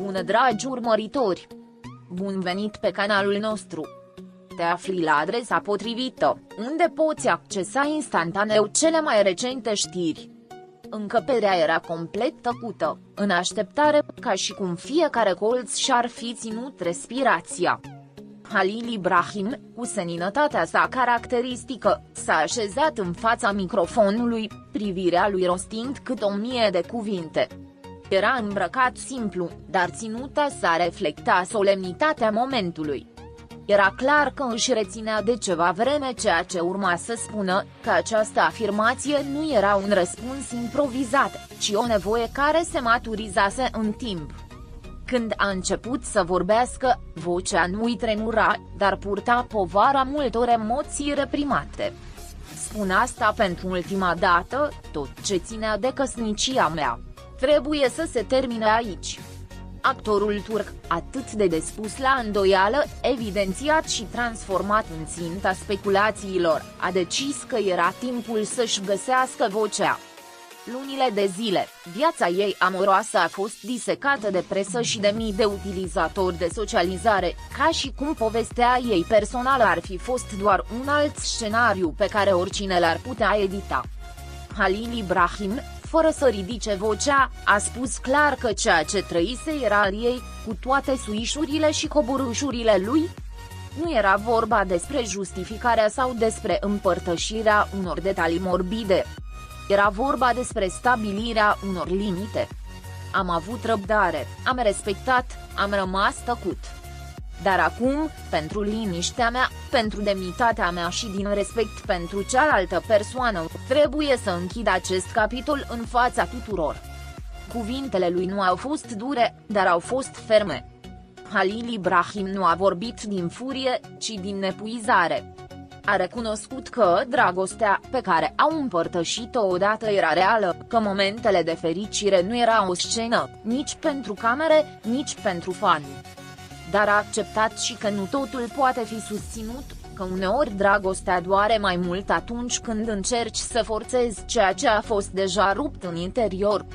Bună dragi urmăritori! Bun venit pe canalul nostru! Te afli la adresa potrivită, unde poți accesa instantaneu cele mai recente știri. Încăperea era complet tăcută, în așteptare, ca și cum fiecare colț și-ar fi ținut respirația. Halil Ibrahim, cu seninătatea sa caracteristică, s-a așezat în fața microfonului, privirea lui rostind cât 1000 de cuvinte. Era îmbrăcat simplu, dar ținuta sa reflecta solemnitatea momentului. Era clar că își reținea de ceva vreme ceea ce urma să spună, că această afirmație nu era un răspuns improvizat, ci o nevoie care se maturizase în timp. Când a început să vorbească, vocea nu-i tremura, dar purta povara multor emoții reprimate. Spun asta pentru ultima dată, tot ce ținea de căsnicia mea trebuie să se termine aici. Actorul turc, atât de despus la îndoială, evidențiat și transformat în ținta speculațiilor, a decis că era timpul să-și găsească vocea. Lunile de zile, viața ei amoroasă a fost disecată de presă și de mii de utilizatori de socializare, ca și cum povestea ei personală ar fi fost doar un alt scenariu pe care oricine l-ar putea edita. Halil Ibrahim, fără să ridice vocea, a spus clar că ceea ce trăise era al ei, cu toate suișurile și coborâșurile lui. Nu era vorba despre justificarea sau despre împărtășirea unor detalii morbide. Era vorba despre stabilirea unor limite. Am avut răbdare, am respectat, am rămas tăcut. Dar acum, pentru liniștea mea, pentru demnitatea mea și din respect pentru cealaltă persoană, trebuie să închid acest capitol în fața tuturor. Cuvintele lui nu au fost dure, dar au fost ferme. Halil Ibrahim nu a vorbit din furie, ci din epuizare. A recunoscut că dragostea pe care au împărtășit-o odată era reală, că momentele de fericire nu erau o scenă, nici pentru camere, nici pentru fani. Dar a acceptat și că nu totul poate fi susținut, că uneori dragostea doare mai mult atunci când încerci să forțezi ceea ce a fost deja rupt în interior.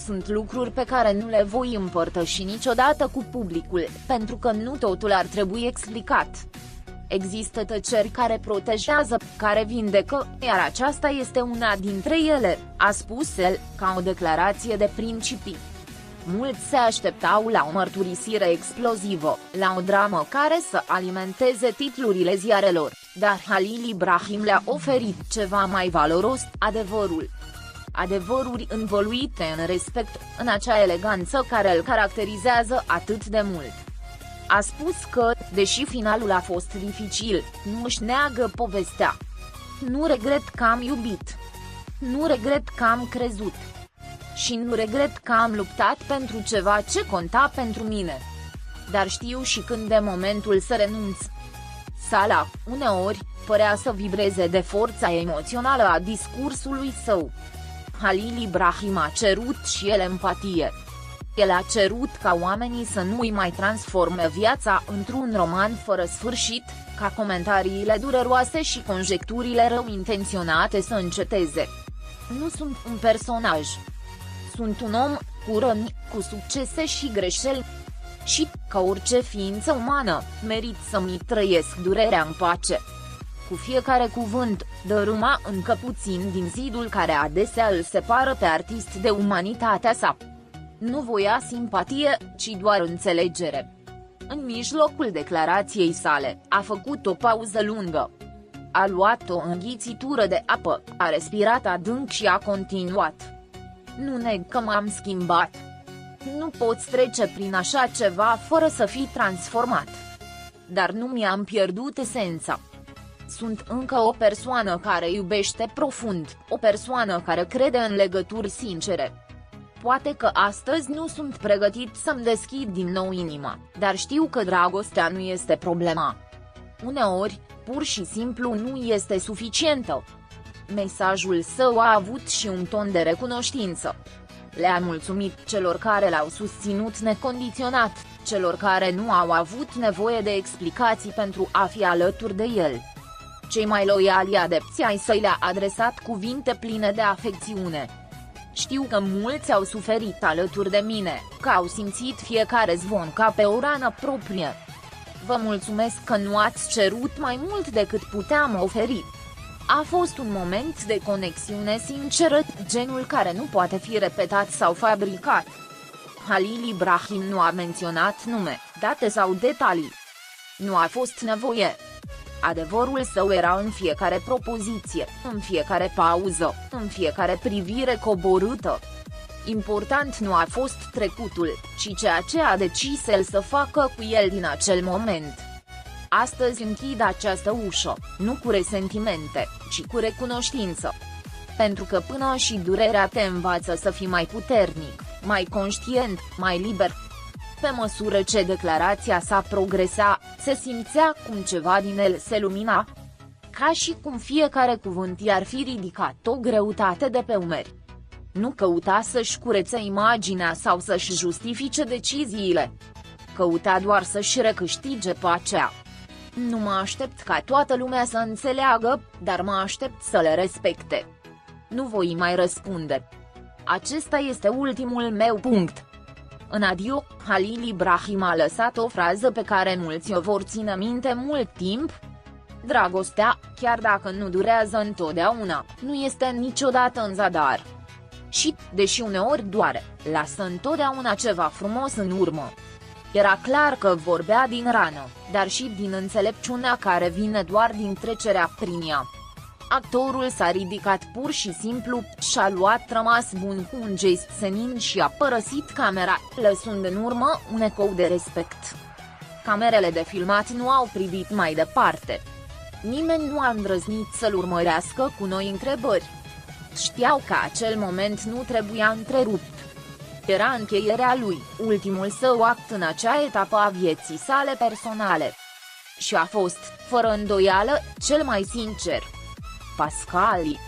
Sunt lucruri pe care nu le voi împărtăși niciodată cu publicul, pentru că nu totul ar trebui explicat. Există tăceri care protejează, care vindecă, iar aceasta este una dintre ele, a spus el, ca o declarație de principii. Mulți se așteptau la o mărturisire explozivă, la o dramă care să alimenteze titlurile ziarelor, dar Halil Ibrahim le-a oferit ceva mai valoros, adevărul. Adevăruri învăluite în respect, în acea eleganță care îl caracterizează atât de mult. A spus că, deși finalul a fost dificil, nu își neagă povestea. Nu regret că am iubit. Nu regret că am crezut. Și nu regret că am luptat pentru ceva ce conta pentru mine. Dar știu și când e momentul să renunț. Sala, uneori, părea să vibreze de forța emoțională a discursului său. Halil Ibrahim a cerut și el empatie. El a cerut ca oamenii să nu îi mai transforme viața într-un roman fără sfârșit, ca comentariile dureroase și conjecturile rău intenționate să înceteze. Nu sunt un personaj. Sunt un om, cu răni, cu succese și greșeli. Și, ca orice ființă umană, merit să-mi trăiesc durerea în pace. Cu fiecare cuvânt, dărâma încă puțin din zidul care adesea îl separă pe artist de umanitatea sa. Nu voia simpatie, ci doar înțelegere. În mijlocul declarației sale, a făcut o pauză lungă. A luat o înghițitură de apă, a respirat adânc și a continuat. Nu neg că m-am schimbat. Nu poți trece prin așa ceva fără să fii transformat. Dar nu mi-am pierdut esența. Sunt încă o persoană care iubește profund, o persoană care crede în legături sincere. Poate că astăzi nu sunt pregătit să-mi deschid din nou inima, dar știu că dragostea nu este problema. Uneori, pur și simplu nu este suficientă. Mesajul său a avut și un ton de recunoștință. Le-a mulțumit celor care l-au susținut necondiționat, celor care nu au avut nevoie de explicații pentru a fi alături de el. Cei mai loiali adepți ai săi le-a adresat cuvinte pline de afecțiune. Știu că mulți au suferit alături de mine, că au simțit fiecare zvon ca pe o rană proprie. Vă mulțumesc că nu ați cerut mai mult decât puteam oferi. A fost un moment de conexiune sinceră, genul care nu poate fi repetat sau fabricat. Halil Ibrahim nu a menționat nume, date sau detalii. Nu a fost nevoie. Adevărul său era în fiecare propoziție, în fiecare pauză, în fiecare privire coborâtă. Important nu a fost trecutul, ci ceea ce a decis el să facă cu el din acel moment. Astăzi închid această ușă, nu cu resentimente, ci cu recunoștință. Pentru că până și durerea te învață să fii mai puternic, mai conștient, mai liber. Pe măsură ce declarația sa progresa, se simțea cum ceva din el se lumina. Ca și cum fiecare cuvânt i-ar fi ridicat o greutate de pe umeri. Nu căuta să-și curețe imaginea sau să-și justifice deciziile. Căuta doar să-și recâștige pacea. Nu mă aștept ca toată lumea să înțeleagă, dar mă aștept să le respecte. Nu voi mai răspunde. Acesta este ultimul meu punct. În adio, Halil Ibrahim a lăsat o frază pe care mulți o vor ține minte mult timp. Dragostea, chiar dacă nu durează întotdeauna, nu este niciodată în zadar. Și, deși uneori doare, lasă întotdeauna ceva frumos în urmă. Era clar că vorbea din rană, dar și din înțelepciunea care vine doar din trecerea prin ea. Actorul s-a ridicat pur și simplu, și-a luat rămas bun cu un gest senin și a părăsit camera, lăsând în urmă un ecou de respect. Camerele de filmat nu au privit mai departe. Nimeni nu a îndrăznit să-l urmărească cu noi întrebări. Știau că acel moment nu trebuia întrerupt. Era încheierea lui, ultimul său act în acea etapă a vieții sale personale. Și a fost, fără îndoială, cel mai sincer. Pascali.